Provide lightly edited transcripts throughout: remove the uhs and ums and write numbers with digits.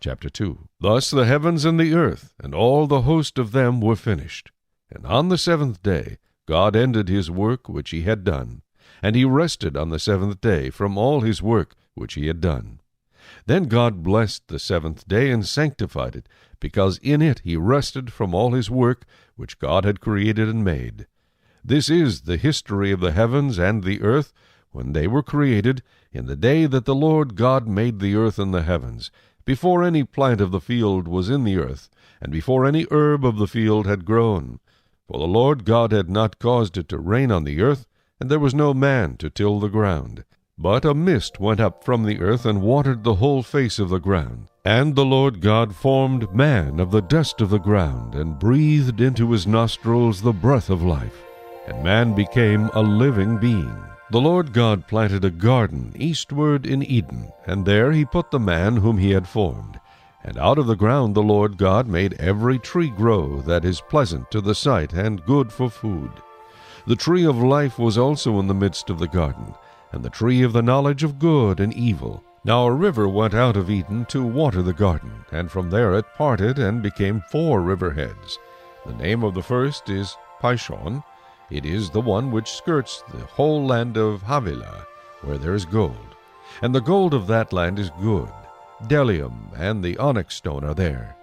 Chapter 2. Thus the heavens and the earth, and all the host of them were finished. And on the seventh day God ended his work which he had done, and he rested on the seventh day from all his work which he had done. Then God blessed the seventh day and sanctified it, because in it he rested from all his work which God had created and made. This is the history of the heavens and the earth, when they were created, in the day that the Lord God made the earth and the heavens, before any plant of the field was in the earth, and before any herb of the field had grown. For the Lord God had not caused it to rain on the earth, and there was no man to till the ground. But a mist went up from the earth and watered the whole face of the ground. And the Lord God formed man of the dust of the ground, and breathed into his nostrils the breath of life. And man became a living being. The Lord God planted a garden eastward in Eden, and there he put the man whom he had formed. And out of the ground the Lord God made every tree grow that is pleasant to the sight and good for food. The tree of life was also in the midst of the garden, and the tree of the knowledge of good and evil. Now a river went out of Eden to water the garden, and from there it parted and became 4 riverheads. The name of the first is Pishon. It is the one which skirts the whole land of Havilah, where there is gold. And the gold of that land is good. Bdellium and the onyx stone are there.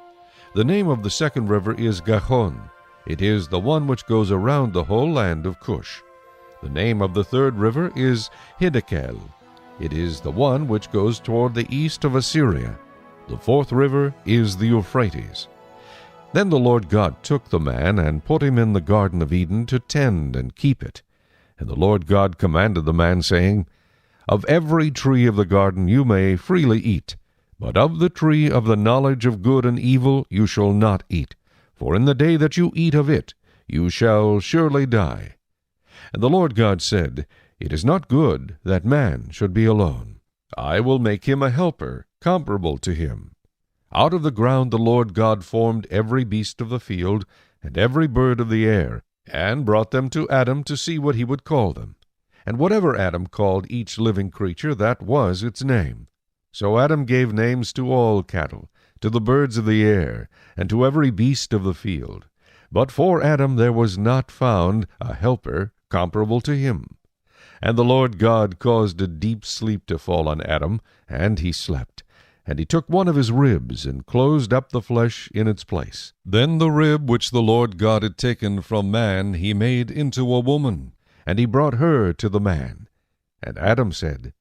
The name of the second river is Gihon. It is the one which goes around the whole land of Cush. The name of the third river is Hiddekel. It is the one which goes toward the east of Assyria. The fourth river is the Euphrates. Then the Lord God took the man and put him in the Garden of Eden to tend and keep it. And the Lord God commanded the man, saying, Of every tree of the garden you may freely eat, but of the tree of the knowledge of good and evil you shall not eat, for in the day that you eat of it you shall surely die. And the Lord God said, It is not good that man should be alone. I will make him a helper comparable to him. Out of the ground the Lord God formed every beast of the field, and every bird of the air, and brought them to Adam to see what he would call them. And whatever Adam called each living creature, that was its name. So Adam gave names to all cattle, to the birds of the air, and to every beast of the field. But for Adam there was not found a helper comparable to him. And the Lord God caused a deep sleep to fall on Adam, and he slept. And he took one of his ribs, and closed up the flesh in its place. Then the rib which the Lord God had taken from man he made into a woman, and he brought her to the man. And Adam said,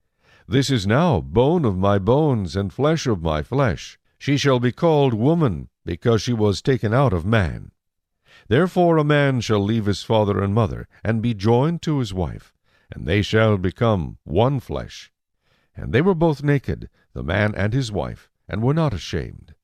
This is now bone of my bones, and flesh of my flesh. She shall be called woman, because she was taken out of man. Therefore a man shall leave his father and mother, and be joined to his wife, and they shall become one flesh. And they were both naked, the man and his wife, and were not ashamed.